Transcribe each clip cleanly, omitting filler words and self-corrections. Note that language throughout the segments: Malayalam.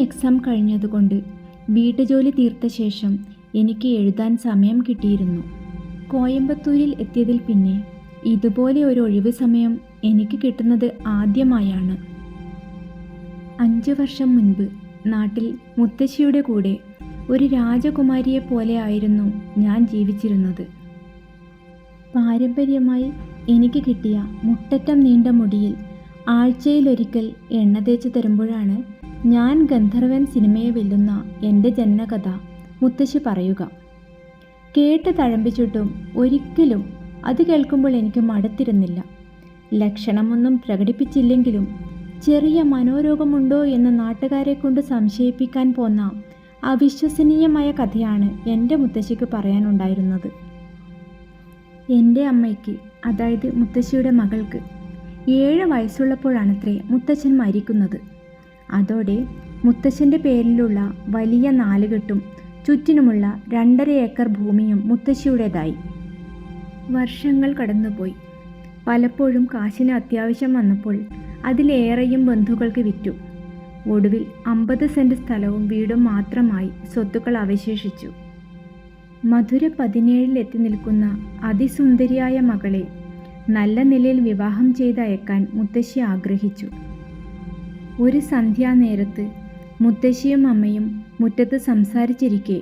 എക്സാം കഴിഞ്ഞതുകൊണ്ട് വീട്ടുജോലി തീർത്ത ശേഷം എനിക്ക് എഴുതാൻ സമയം കിട്ടിയിരുന്നു. കോയമ്പത്തൂരിൽ എത്തിയതിൽ പിന്നെ ഇതുപോലെ ഒരു ഒഴിവ് സമയം എനിക്ക് കിട്ടുന്നത് ആദ്യമായാണ്. 5 വർഷം മുൻപ് നാട്ടിൽ മുത്തശ്ശിയുടെ കൂടെ ഒരു രാജകുമാരിയെ പോലെ ആയിരുന്നു ഞാൻ ജീവിച്ചിരുന്നത്. പാരമ്പര്യമായി എനിക്ക് കിട്ടിയ മുട്ടറ്റം നീണ്ട മുടിയിൽ ആഴ്ചയിലൊരിക്കൽ എണ്ണ തേച്ച് തരുമ്പോഴാണ് ഞാൻ ഗന്ധർവൻ സിനിമയെ വെല്ലുന്ന എൻ്റെ ജനനകഥ മുത്തശ്ശി പറയുക. കേട്ട് തഴമ്പിച്ചിട്ടും ഒരിക്കലും അത് കേൾക്കുമ്പോൾ എനിക്ക് മടുത്തിരുന്നില്ല. ലക്ഷണമൊന്നും പ്രകടിപ്പിച്ചില്ലെങ്കിലും ചെറിയ മനോരോഗമുണ്ടോ എന്ന് നാട്ടുകാരെ കൊണ്ട് സംശയിപ്പിക്കാൻ പോന്ന അവിശ്വസനീയമായ കഥയാണ് എൻ്റെ മുത്തശ്ശിക്ക് പറയാനുണ്ടായിരുന്നത്. എൻ്റെ അമ്മയ്ക്ക്, അതായത് മുത്തശ്ശിയുടെ മകൾക്ക് 7 വയസ്സുള്ളപ്പോഴാണത്രേ മുത്തച്ഛൻ മരിക്കുന്നത്. അതോടെ മുത്തച്ഛൻ്റെ പേരിലുള്ള വലിയ 4 കെട്ടും ചുറ്റിനുമുള്ള 2.5 ഏക്കർ ഭൂമിയും മുത്തശ്ശിയുടേതായി. വർഷങ്ങൾ കടന്നുപോയി. പലപ്പോഴും കാശിന് അത്യാവശ്യം വന്നപ്പോൾ അതിലേറെയും ബന്ധുക്കൾക്ക് വിറ്റു. ഒടുവിൽ 50 സെൻറ് സ്ഥലവും വീടും മാത്രമായി സ്വത്തുക്കൾ അവശേഷിച്ചു. മധുര 17 എത്തി നിൽക്കുന്ന അതിസുന്ദരിയായ മകളെ നല്ല നിലയിൽ വിവാഹം ചെയ്തയക്കാൻ മുത്തശ്ശി ആഗ്രഹിച്ചു. ഒരു സന്ധ്യാനേരത്ത് മുത്തശ്ശിയും അമ്മയും മുറ്റത്ത് സംസാരിച്ചിരിക്കെ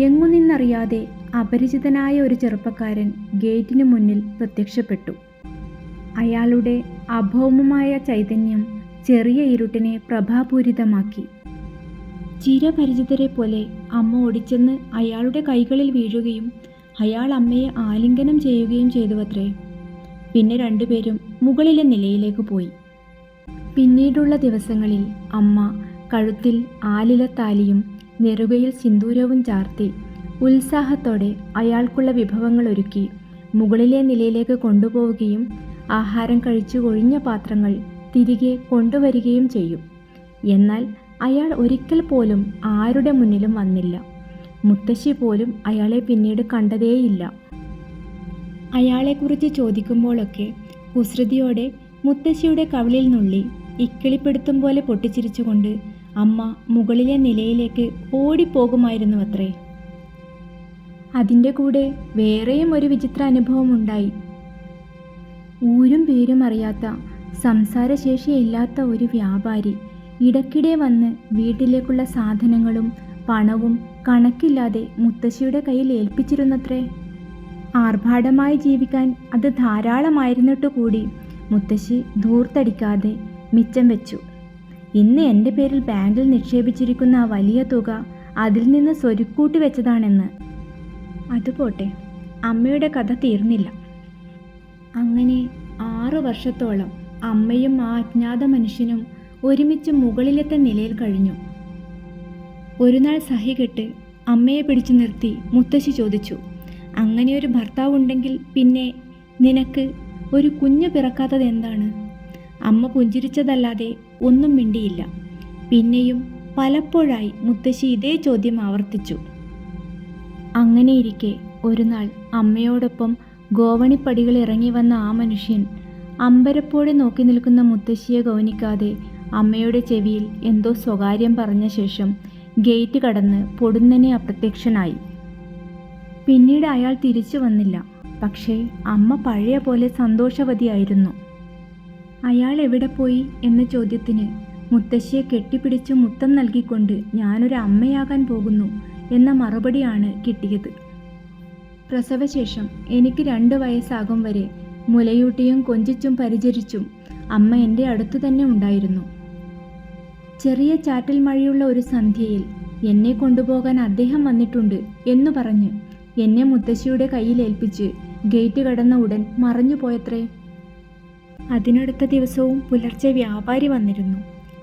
എങ്ങുനിന്നറിയാതെ അപരിചിതനായ ഒരു ചെറുപ്പക്കാരൻ ഗേറ്റിനു മുന്നിൽ പ്രത്യക്ഷപ്പെട്ടു. അയാളുടെ അഭൗമമായ ചൈതന്യം ചെറിയ ഇരുട്ടിനെ പ്രഭാപൂരിതമാക്കി. ചിരപരിചിതരെ പോലെ അമ്മ ഓടിച്ചെന്ന് അയാളുടെ കൈകളിൽ വീഴുകയും അയാൾ അമ്മയെ ആലിംഗനം ചെയ്യുകയും ചെയ്തുവത്രേ. പിന്നെ രണ്ടുപേരും മുകളിലെ നിലയിലേക്ക് പോയി. പിന്നീടുള്ള ദിവസങ്ങളിൽ അമ്മ കഴുത്തിൽ ആലിലത്താലിയും നെറുകയിൽ സിന്ദൂരവും ചാർത്തി ഉത്സാഹത്തോടെ അയാൾക്കുള്ള വിഭവങ്ങൾ ഒരുക്കി മുകളിലെ നിലയിലേക്ക് കൊണ്ടുപോവുകയും ആഹാരം കഴിച്ചു ഒഴിഞ്ഞ പാത്രങ്ങൾ തിരികെ കൊണ്ടുവരികയും ചെയ്യും. എന്നാൽ അയാൾ ഒരിക്കൽ പോലും ആരുടെ മുന്നിലും വന്നില്ല. മുത്തശ്ശി പോലും അയാളെ പിന്നീട് കണ്ടതേയില്ല. അയാളെക്കുറിച്ച് ചോദിക്കുമ്പോഴൊക്കെ കുസൃതിയോടെ മുത്തശ്ശിയുടെ കവിളിൽ നുള്ളി ഇക്കിളിപ്പെടുത്തും പോലെ പൊട്ടിച്ചിരിച്ചുകൊണ്ട് അമ്മ മുകളിലെ നിലയിലേക്ക് ഓടിപ്പോകുമായിരുന്നുവത്രേ. അതിൻ്റെ കൂടെ വേറെയും ഒരു വിചിത്ര അനുഭവം ഉണ്ടായി. ഊരും പേരും അറിയാത്ത, സംസാരശേഷിയില്ലാത്ത ഒരു വ്യാപാരി ഇടയ്ക്കിടെ വന്ന് വീട്ടിലേക്കുള്ള സാധനങ്ങളും പണവും കണക്കില്ലാതെ മുത്തശ്ശിയുടെ കയ്യിൽ ഏൽപ്പിച്ചിരുന്നത്രേ. ആർഭാടമായി ജീവിക്കാൻ അത് ധാരാളമായിരുന്നിട്ടു കൂടി മുത്തശ്ശി ധൂർത്തടിക്കാതെ മിച്ചം വെച്ചു. ഇന്ന് എൻ്റെ പേരിൽ ബാങ്കിൽ നിക്ഷേപിച്ചിരിക്കുന്ന ആ വലിയ തുക അതിൽ നിന്ന് സ്വരുക്കൂട്ടി വെച്ചതാണെന്ന്. അതുപോട്ടെ, അമ്മയുടെ കഥ തീർന്നില്ല. അങ്ങനെ 6 വർഷത്തോളം അമ്മയും ആ അജ്ഞാത മനുഷ്യനും ഒരുമിച്ച് മുകളിലത്തെ നിലയിൽ കഴിഞ്ഞു. ഒരു നാൾ സഹികെട്ട് അമ്മയെ പിടിച്ചു നിർത്തി മുത്തശ്ശി ചോദിച്ചു, അങ്ങനെയൊരു ഭർത്താവ് ഉണ്ടെങ്കിൽ പിന്നെ നിനക്ക് ഒരു കുഞ്ഞ് പിറക്കാത്തത് എന്താണ്? അമ്മ പുഞ്ചിരിച്ചതല്ലാതെ ഒന്നും മിണ്ടിയില്ല. പിന്നെയും പലപ്പോഴായി മുത്തശ്ശി ഇതേ ചോദ്യം ആവർത്തിച്ചു. അങ്ങനെയിരിക്കെ ഒരു നാൾ അമ്മയോടൊപ്പം ഗോവണിപ്പടികൾ ഇറങ്ങി വന്ന ആ മനുഷ്യൻ അമ്പരപ്പോടെ നോക്കി നിൽക്കുന്ന മുത്തശ്ശിയെ ഗൗനിക്കാതെ അമ്മയുടെ ചെവിയിൽ എന്തോ സ്വകാര്യം പറഞ്ഞ ശേഷം ഗേറ്റ് കടന്ന് പൊടുന്നനെ അപ്രത്യക്ഷനായി. പിന്നീട് അയാൾ തിരിച്ചു വന്നില്ല. പക്ഷേ അമ്മ പഴയ പോലെ സന്തോഷവതിയായിരുന്നു. അയാൾ എവിടെ പോയി എന്ന ചോദ്യത്തിന് മുത്തശ്ശിയെ കെട്ടിപ്പിടിച്ച് മുത്തം നൽകിക്കൊണ്ട് ഞാനൊരു അമ്മയാകാൻ പോകുന്നു എന്ന മറുപടിയാണ് കിട്ടിയത്. പ്രസവശേഷം എനിക്ക് 2 വയസ്സാകും വരെ മുലയൂട്ടിയും കൊഞ്ചിച്ചും പരിചരിച്ചും അമ്മ എൻ്റെ അടുത്തു തന്നെ ഉണ്ടായിരുന്നു. ചെറിയ ചാറ്റൽ മഴയുള്ള ഒരു സന്ധ്യയിൽ എന്നെ കൊണ്ടുപോകാൻ അദ്ദേഹം വന്നിട്ടുണ്ട് എന്നു പറഞ്ഞ് എന്നെ മുത്തശ്ശിയുടെ കയ്യിൽ ഏൽപ്പിച്ച് ഗേറ്റ് കടന്ന ഉടൻ മറഞ്ഞു പോയത്രേ. അതിനടുത്ത ദിവസവും പുലർച്ചെ വ്യാപാരി വന്നിരുന്നു.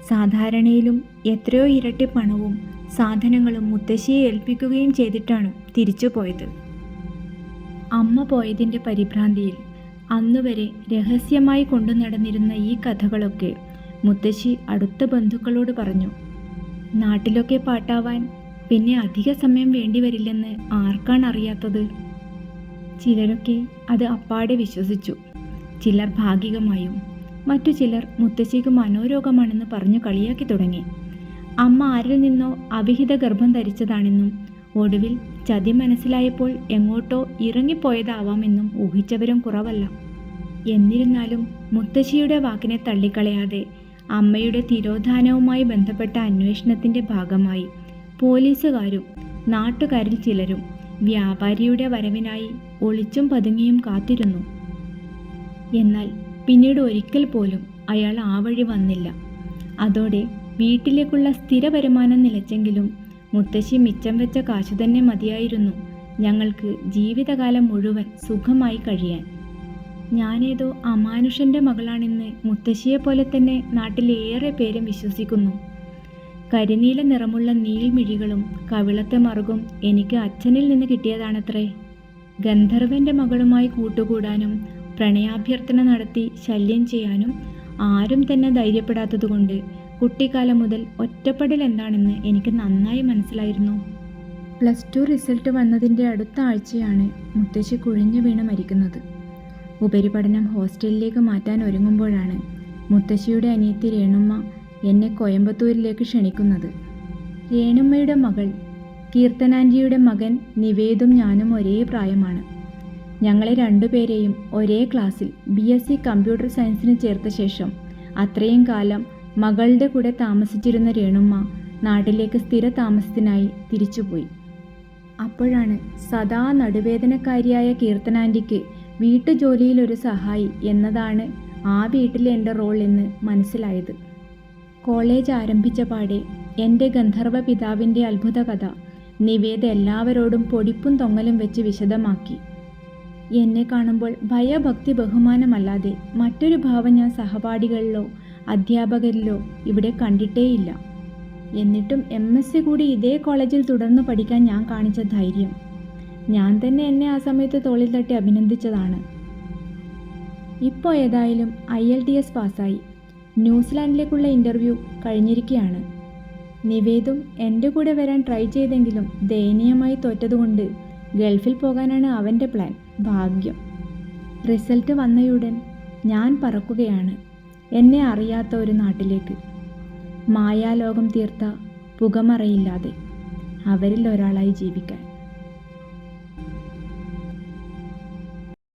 സാധാരണയിലും എത്രയോ ഇരട്ടി പണവും സാധനങ്ങളും മുത്തശ്ശിയെ ഏൽപ്പിക്കുകയും ചെയ്തിട്ടാണ് തിരിച്ചു പോയത്. അമ്മ പോയതിൻ്റെ പരിഭ്രാന്തിയിൽ അന്നുവരെ രഹസ്യമായി കൊണ്ടു നടന്നിരുന്ന ഈ കഥകളൊക്കെ മുത്തശ്ശി അടുത്ത ബന്ധുക്കളോട് പറഞ്ഞു. നാട്ടിലൊക്കെ പാട്ടാവാൻ പിന്നെ അധിക സമയം വേണ്ടിവരില്ലെന്ന് ആർക്കാണ് അറിയാത്തത്? ചിലരൊക്കെ അത് അപ്പാടെ വിശ്വസിച്ചു. ചിലർ ഭാഗികമായും, മറ്റു ചിലർ മുത്തശ്ശിക്ക് മനോരോഗമാണെന്ന് പറഞ്ഞു കളിയാക്കി തുടങ്ങി. അമ്മ ആരിൽ നിന്നോ അവിഹിത ഗർഭം ധരിച്ചതാണെന്നും ഒടുവിൽ ചതി മനസ്സിലായപ്പോൾ എങ്ങോട്ടോ ഇറങ്ങിപ്പോയതാവാമെന്നും ഊഹിച്ചവരും കുറവല്ല. എന്നിരുന്നാലും മുത്തശ്ശിയുടെ വാക്കിനെ തള്ളിക്കളയാതെ അമ്മയുടെ തിരോധാനവുമായി ബന്ധപ്പെട്ട അന്വേഷണത്തിൻ്റെ ഭാഗമായി പോലീസുകാരും നാട്ടുകാരിൽ ചിലരും വ്യാപാരിയുടെ വരവിനായി ഒളിച്ചും പതുങ്ങിയും കാത്തിരുന്നു. എന്നാൽ പിന്നീട് ഒരിക്കൽ പോലും അയാൾ ആ വഴി വന്നില്ല. അതോടെ വീട്ടിലേക്കുള്ള സ്ഥിര വരുമാനം നിലച്ചെങ്കിലും മുത്തശ്ശി മിച്ചം വെച്ച കാശു തന്നെ മതിയായിരുന്നു ഞങ്ങൾക്ക് ജീവിതകാലം മുഴുവൻ സുഖമായി കഴിയാൻ. ഞാനേതോ അമാനുഷൻ്റെ മകളാണെന്ന് മുത്തശ്ശിയെപ്പോലെ തന്നെ നാട്ടിലേറെ പേരും വിശ്വസിക്കുന്നു. കരിനീല നിറമുള്ള നീൾമിഴികളും കവിളത്തെ മറുകും എനിക്ക് അച്ഛനിൽ നിന്ന് കിട്ടിയതാണത്രേ. ഗന്ധർവൻ്റെ മകളുമായി കൂട്ടുകൂടാനും പ്രണയാഭ്യർത്ഥന നടത്തി ശല്യം ചെയ്യാനും ആരും തന്നെ ധൈര്യപ്പെടാത്തതുകൊണ്ട് കുട്ടിക്കാലം മുതൽ ഒറ്റപ്പെടൽ എന്താണെന്ന് എനിക്ക് നന്നായി മനസ്സിലായിരുന്നു. +2 റിസൾട്ട് വന്നതിൻ്റെ അടുത്ത ആഴ്ചയാണ് മുത്തശ്ശി കുഴഞ്ഞു വീണ് മരിക്കുന്നത്. ഉപരിപഠനം ഹോസ്റ്റലിലേക്ക് മാറ്റാൻ ഒരുങ്ങുമ്പോഴാണ് മുത്തശ്ശിയുടെ അനിയത്തി രേണുമ്മ എന്നെ കോയമ്പത്തൂരിലേക്ക് ക്ഷണിക്കുന്നത്. രേണുമ്മയുടെ മകൾ കീർത്തനാൻറ്റിയുടെ മകൻ നിവേദും ഞാനും ഒരേ പ്രായമാണ്. ഞങ്ങളെ രണ്ടുപേരെയും ഒരേ ക്ലാസ്സിൽ BSc കമ്പ്യൂട്ടർ സയൻസിന് ചേർത്ത ശേഷം അത്രയും കാലം മകളുടെ കൂടെ താമസിച്ചിരുന്ന രേണുമ്മ നാട്ടിലേക്ക് സ്ഥിര താമസത്തിനായി തിരിച്ചുപോയി. അപ്പോഴാണ് സദാ നടുവേദനക്കാരിയായ കീർത്തനാൻറ്റിക്ക് വീട്ടുജോലിയിലൊരു സഹായി എന്നതാണ് ആ വീട്ടിലെ എൻ്റെ റോൾ എന്ന് മനസ്സിലായത്. കോളേജ് ആരംഭിച്ച പാടെ എൻ്റെ ഗന്ധർവ പിതാവിൻ്റെ അത്ഭുത കഥ നിവേദ എല്ലാവരോടും പൊടിപ്പും തൊങ്ങലും വെച്ച് വിശദമാക്കി. എന്നെ കാണുമ്പോൾ ഭയഭക്തി ബഹുമാനമല്ലാതെ മറ്റൊരു ഭാവം ഞാൻ സഹപാഠികളിലോ അധ്യാപകരിലോ ഇവിടെ കണ്ടിട്ടേയില്ല. എന്നിട്ടും MSc കൂടി ഇതേ കോളേജിൽ തുടർന്ന് പഠിക്കാൻ ഞാൻ കാണിച്ച ധൈര്യം ഞാൻ തന്നെ എന്നെ ആ സമയത്ത് തോളിൽ തട്ടി അഭിനന്ദിച്ചതാണ്. ഇപ്പോൾ ഏതായാലും IELTS പാസ്സായി ന്യൂസിലാൻഡിലേക്കുള്ള ഇൻ്റർവ്യൂ കഴിഞ്ഞിരിക്കുകയാണ്. നിവേദും എൻ്റെ കൂടെ വരാൻ ട്രൈ ചെയ്തെങ്കിലും ദയനീയമായി തോറ്റതുകൊണ്ട് ഗൾഫിൽ പോകാനാണ് അവൻ്റെ പ്ലാൻ. ഭാഗ്യം. റിസൾട്ട് വന്നയുടൻ ഞാൻ പറക്കുകയാണ് എന്നെ അറിയാത്ത ഒരു നാട്ടിലേക്ക്. മായാലോകം തീർത്ത പുകമറയില്ലാതെ അവരിൽ ഒരാളായി ജീവിക്കാൻ.